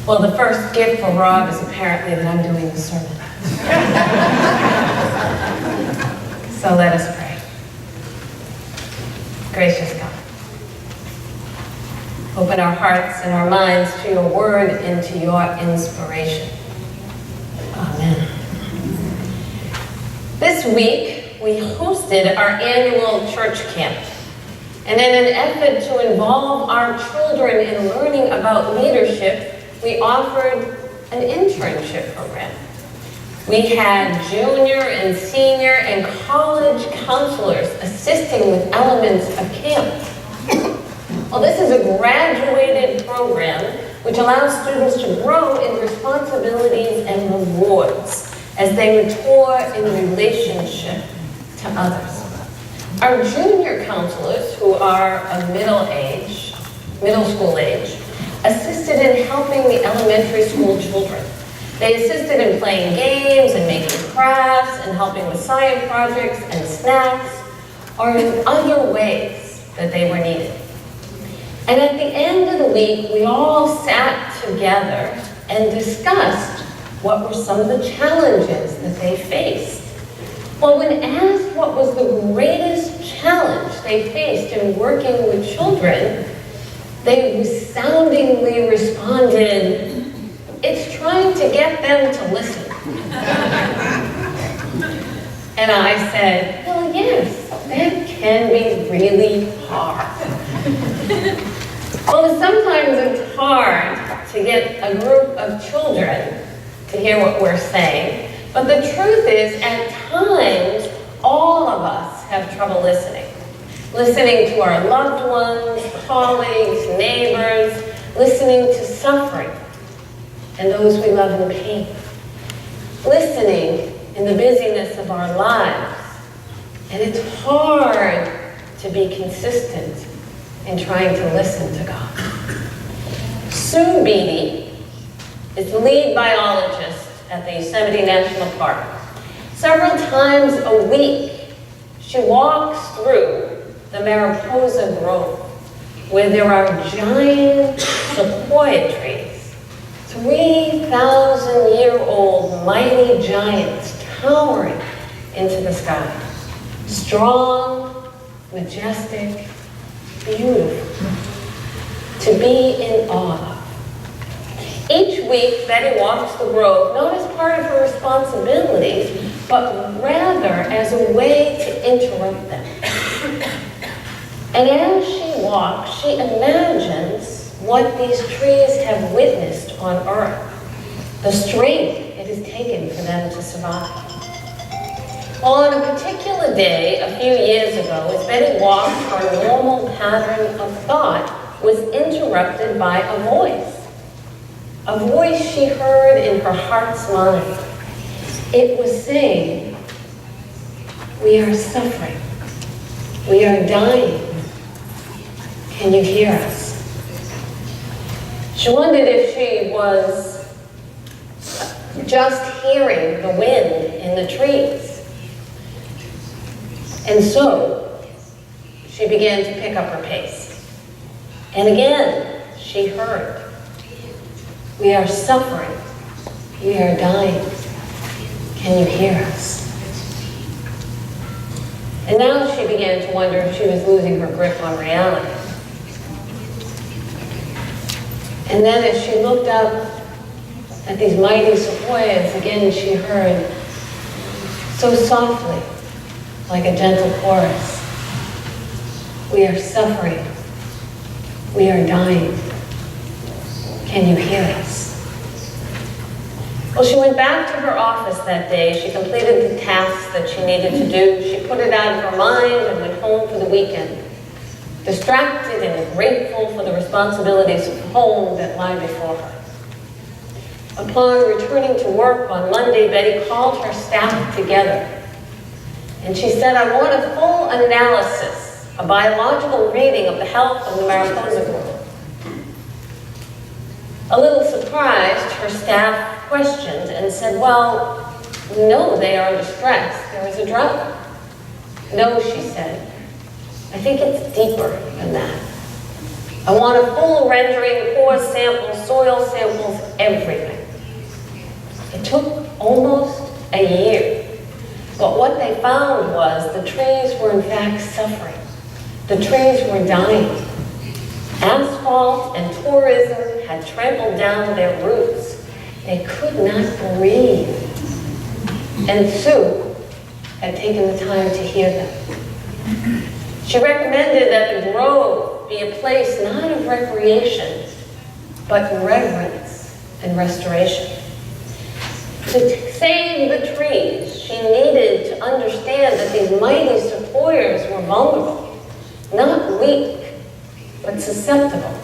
Well, the first gift for Rob is apparently that I'm doing the sermon. So let us pray. Gracious God, open our hearts and our minds to your word and to your inspiration. Amen. This week, we hosted our annual church camp. And in an effort to involve our children in learning about leadership, we offered an internship program. We had junior and senior and college counselors assisting with elements of camp. Well, this is a graduated program which allows students to grow in responsibilities and rewards as they mature in relationship to others. Our junior counselors, who are of middle school age, assisted in helping the elementary school children. They assisted in playing games and making crafts and helping with science projects and snacks, or in other ways that they were needed. And at the end of the week, we all sat together and discussed what were some of the challenges that they faced. Well, when asked what was the greatest challenge they faced in working with children, they resoundingly responded, "It's trying to get them to listen." And I said, well, yes, that can be really hard. Well, sometimes it's hard to get a group of children to hear what we're saying, but the truth is, at times, all of us have trouble listening. Listening to our loved ones, colleagues, neighbors, listening to suffering and those we love in pain. Listening in the busyness of our lives. And it's hard to be consistent in trying to listen to God. Sue Beatty is the lead biologist at the Yosemite National Park. Several times a week, she walks through the Mariposa Grove, where there are giant sequoia trees, 3,000-year-old mighty giants towering into the sky. Strong, majestic, beautiful, to be in awe of. Each week, Betty walks the grove, not as part of her responsibilities, but rather as a way to interrupt them. And as she walks, she imagines what these trees have witnessed on Earth, the strength it has taken for them to survive. Well, on a particular day, a few years ago, as Betty walked, her normal pattern of thought was interrupted by a voice she heard in her heart's mind. It was saying, "We are suffering. We are dying. Can you hear us?" She wondered if she was just hearing the wind in the trees. And so, she began to pick up her pace. And again, she heard, "We are suffering. We are dying. Can you hear us?" And now she began to wonder if she was losing her grip on reality. And then as she looked up at these mighty sequoias, again she heard, so softly, like a gentle chorus, "We are suffering. We are dying. Can you hear us?" Well, she went back to her office that day. She completed the tasks that she needed to do. She put it out of her mind and went home for the weekend, distracted and grateful for the responsibilities of home that lie before her. Upon returning to work on Monday, Betty called her staff together. And she said, "I want a full analysis, a biological reading of the health of the Mariposa Grove." A little surprised, her staff questioned and said, "Well, we know they are under stress. There is a drought." "No," she said. "I think it's deeper than that." I want a full rendering, core samples, soil samples, everything. It took almost a year. But what they found was the trees were in fact suffering. The trees were dying. Asphalt and tourism had trampled down their roots. They could not breathe. And Sue had taken the time to hear them. She recommended that the grove be a place not of recreation, but reverence and restoration. To save the trees, she needed to understand that these mighty sequoias were vulnerable, not weak, but susceptible,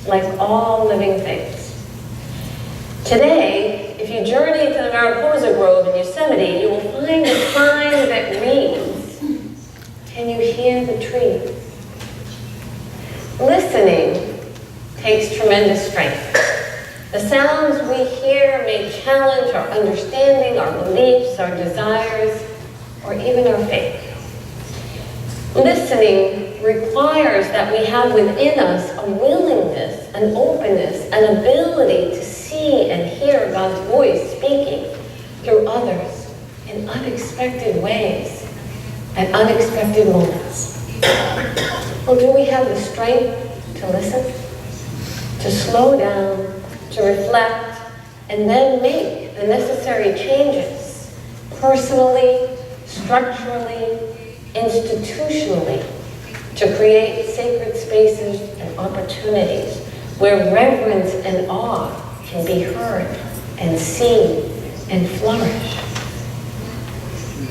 like all living things. Today, if you journey to the Mariposa Grove in Yosemite, you will find a sign that reads, "Can you hear the trees?" Listening takes tremendous strength. The sounds we hear may challenge our understanding, our beliefs, our desires, or even our faith. Listening requires that we have within us a willingness, an openness, an ability to see and hear God's voice speaking through others in unexpected ways at unexpected moments. Well, do we have the strength to listen, to slow down, to reflect, and then make the necessary changes, personally, structurally, institutionally, to create sacred spaces and opportunities where reverence and awe can be heard and seen and flourish?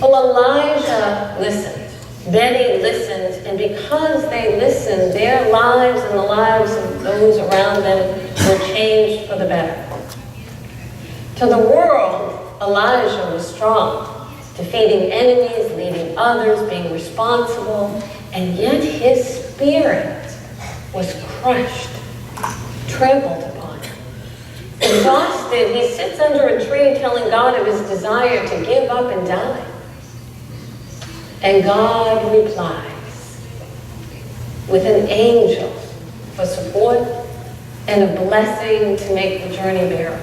Well, Elijah listened. Betty listened, and because they listened, their lives and the lives of those around them were changed for the better. To the world, Elijah was strong, defeating enemies, leading others, being responsible, and yet his spirit was crushed, trampled upon. Exhausted, he sits under a tree telling God of his desire to give up and die. And God replies with an angel for support and a blessing to make the journey bearable.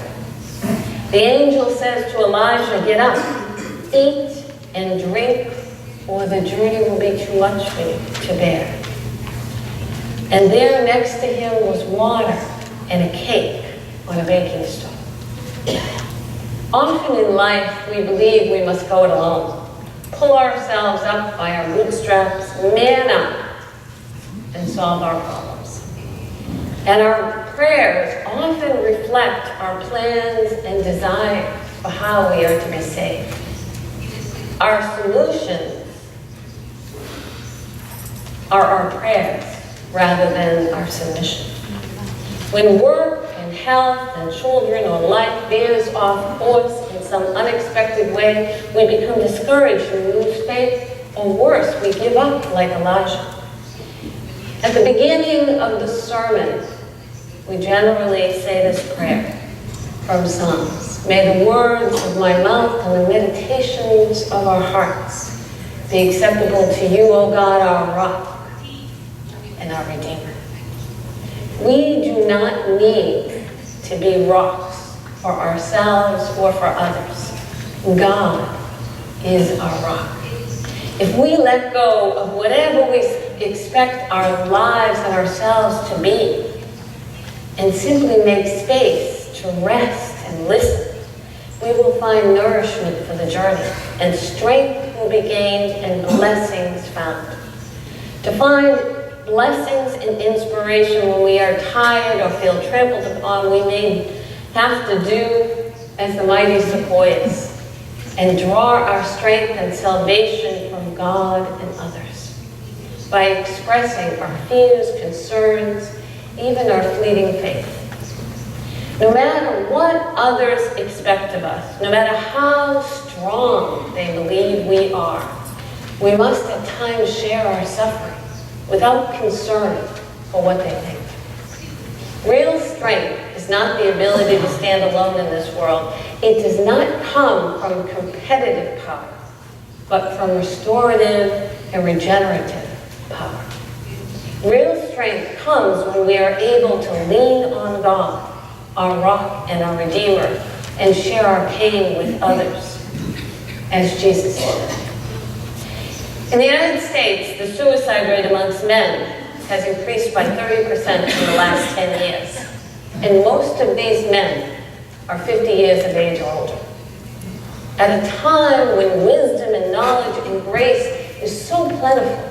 The angel says to Elijah, "Get up, eat and drink, or the journey will be too much for you to bear." And there next to him was water and a cake on a baking stone. Often in life, we believe we must go it alone, pull ourselves up by our bootstraps, man up, and solve our problems. And our prayers often reflect our plans and desires for how we are to be saved. Our solutions are our prayers rather than our submission. When work and health and children or life veers off course in some unexpected way, we become discouraged and lose faith, or worse, we give up like Elijah. At the beginning of the sermon, we generally say this prayer from Psalms. "May the words of my mouth and the meditations of our hearts be acceptable to you, O God, our rock and our Redeemer." We do not need to be rocks for ourselves or for others. God is our rock. If we let go of whatever we expect our lives and ourselves to be, and simply make space to rest and listen, we will find nourishment for the journey, and strength will be gained and blessings found. To find blessings and inspiration when we are tired or feel trampled upon, we may have to do as the mighty sequoias and draw our strength and salvation from God and others by expressing our fears, concerns, even our fleeting faith. No matter what others expect of us, no matter how strong they believe we are, we must at times share our suffering without concern for what they think. Real strength is not the ability to stand alone in this world. It does not come from competitive power, but from restorative and regenerative power. Real strength comes when we are able to lean on God, our rock and our Redeemer, and share our pain with others, as Jesus did. In the United States, the suicide rate amongst men has increased by 30% in the last 10 years. And most of these men are 50 years of age or older. At a time when wisdom and knowledge and grace is so plentiful,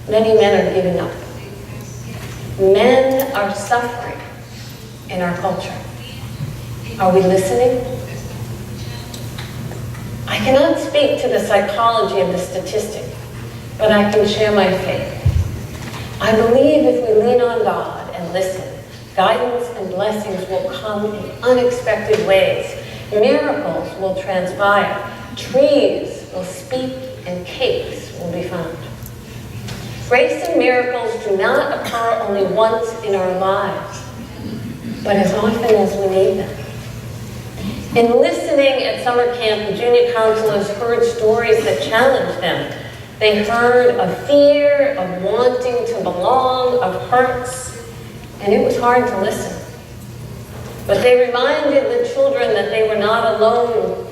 many men are giving up. Men are suffering in our culture. Are we listening? I cannot speak to the psychology of the statistic, but I can share my faith. I believe if we lean on God and listen, guidance and blessings will come in unexpected ways. Miracles will transpire. Trees will speak and cakes will be found. Grace and miracles do not occur only once in our lives, but as often as we need them. In listening at summer camp, the junior counselors heard stories that challenged them. They heard of fear, of wanting to belong, of hurts, and it was hard to listen. But they reminded the children that they were not alone,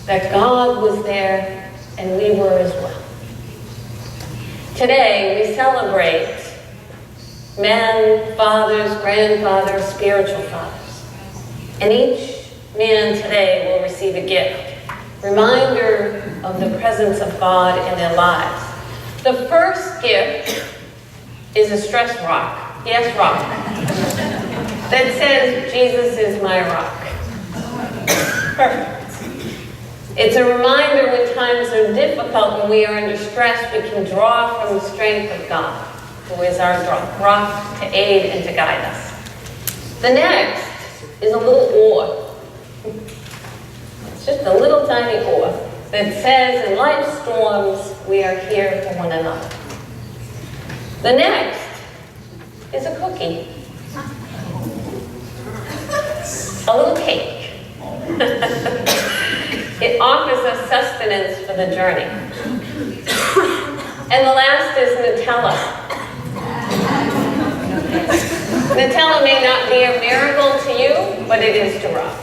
that God was there and we were as well. Today, we celebrate men, fathers, grandfathers, spiritual fathers. And each man today will receive a gift, reminder of the presence of God in their lives. The first gift is a stress rock. Yes, rock. That says, Jesus is my rock. Perfect. It's a reminder when times are difficult, when we are under stress, we can draw from the strength of God, who is our rock to aid and to guide us. The next is a little oar. It's just a little tiny oar that says, in life's storms, we are here for one another. The next is a cookie. A little cake. It offers us sustenance for the journey. And the last is Nutella. Nutella may not be a miracle to you, but it is to Rob.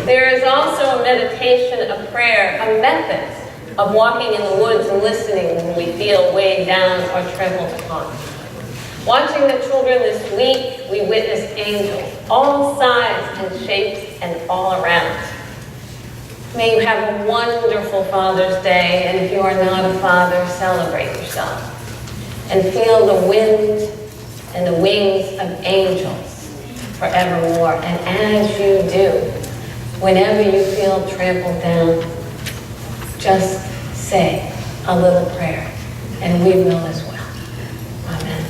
There is also a meditation, a prayer, a method of walking in the woods and listening when we feel weighed down or trampled upon. Watching the children this week, we witnessed angels, all sizes and shapes and all around. May you have a wonderful Father's Day, and if you are not a father, celebrate yourself. And feel the wind and the wings of angels forevermore. And as you do, whenever you feel trampled down, just say a little prayer, and we will as well. Amen.